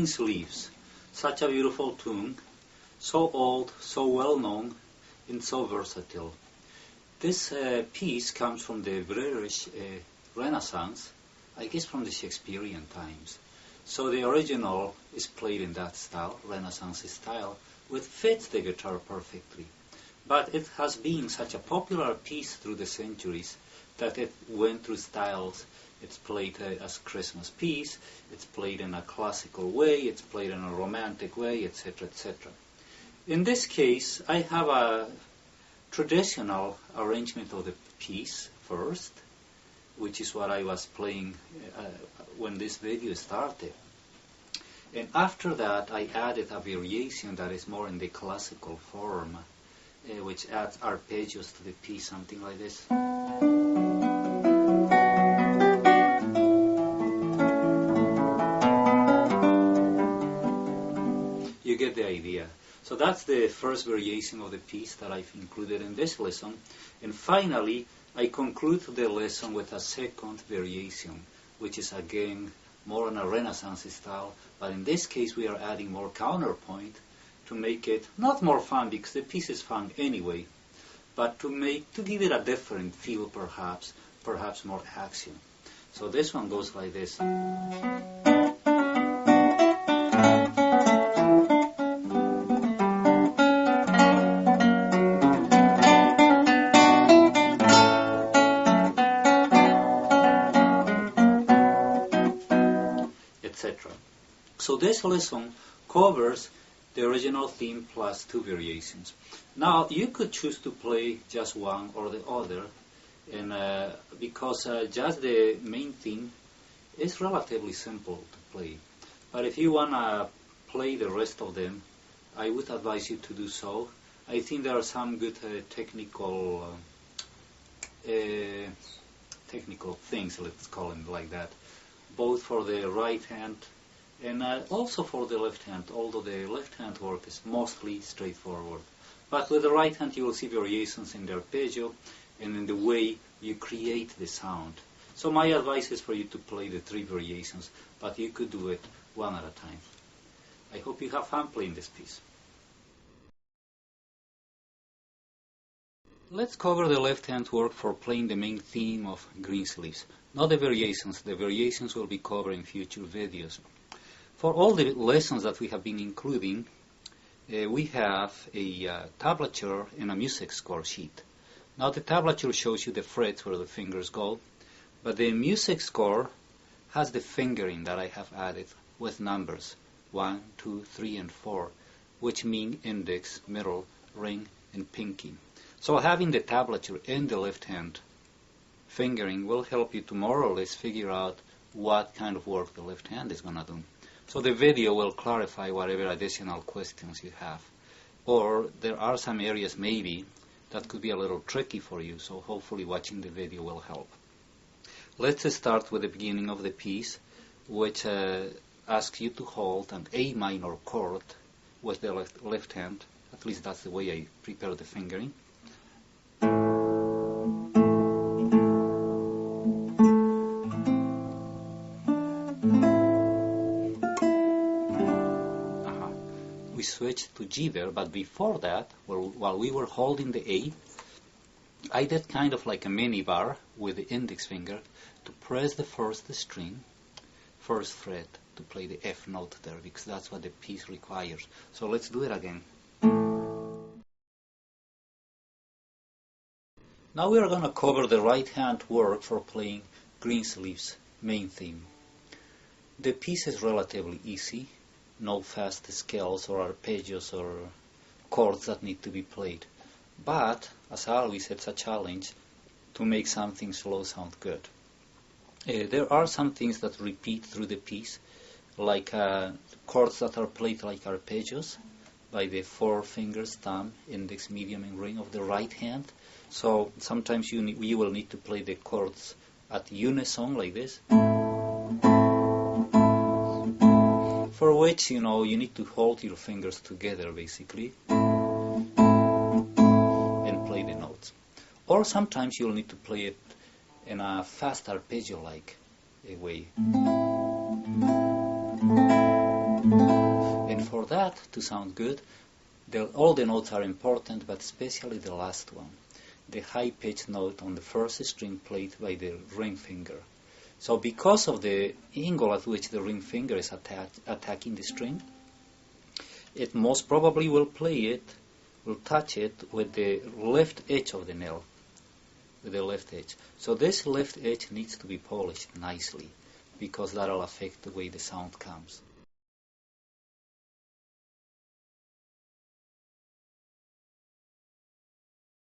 Greensleeves, such a beautiful tune, so old, so well known, and so versatile. This piece comes from the British Renaissance, I guess from the Shakespearean times. So the original is played in that style, Renaissance style, which fits the guitar perfectly. But it has been such a popular piece through the centuries that it went through styles. It's played as Christmas piece, it's played in a classical way, it's played in a romantic way, etc., etc. In this case, I have a traditional arrangement of the piece first, which is what I was playing when this video started. And after that, I added a variation that is more in the classical form, which adds arpeggios to the piece, something like this. You get the idea. So that's the first variation of the piece that I've included in this lesson. And finally, I conclude the lesson with a second variation, which is again more in a Renaissance style, but in this case we are adding more counterpoint to make it not more fun, because the piece is fun anyway, but to give it a different feel, perhaps more action. So this one goes like this. Etc. So this lesson covers the original theme plus two variations. Now you could choose to play just one or the other, and because just the main theme is relatively simple to play. But if you want to play the rest of them, I would advise you to do so. I think there are some good technical things, let's call them like that, both for the right hand and also for the left hand, although the left hand work is mostly straightforward. But with the right hand you will see variations in the arpeggio and in the way you create the sound. So my advice is for you to play the three variations, but you could do it one at a time. I hope you have fun playing this piece. Let's cover the left hand work for playing the main theme of Greensleeves. Not the variations. The variations will be covered in future videos. For all the lessons that we have been including, we have a tablature and a music score sheet. Now the tablature shows you the frets where the fingers go, but the music score has the fingering that I have added with numbers 1, 2, 3, and 4, which mean index, middle, ring, and pinky. So having the tablature in the left hand fingering will help you to more or less figure out what kind of work the left hand is going to do. So the video will clarify whatever additional questions you have. Or there are some areas maybe that could be a little tricky for you, so hopefully watching the video will help. Let's start with the beginning of the piece, which asks you to hold an A minor chord with the left hand. At least that's the way I prepare the fingering. We switched to G there, but before that, while we were holding the A, I did kind of like a mini bar with the index finger to press the first string, first fret, to play the F note there, because that's what the piece requires. So let's do it again. Now we are going to cover the right hand work for playing Greensleeves main theme. The piece is relatively easy. No fast scales or arpeggios or chords that need to be played. But, as always, it's a challenge to make something slow sound good. There are some things that repeat through the piece, like chords that are played like arpeggios by the four fingers, thumb, index, medium, and ring of the right hand. So sometimes you will need to play the chords at unison like this. For which, you need to hold your fingers together, basically, and play the notes. Or sometimes you'll need to play it in a fast arpeggio-like way. And for that to sound good, all the notes are important, but especially the last one, the high-pitched note on the first string played by the ring finger. So because of the angle at which the ring finger is attacking the string, it most probably will touch it with the left edge of the nail, with the left edge. So this left edge needs to be polished nicely, because that will affect the way the sound comes.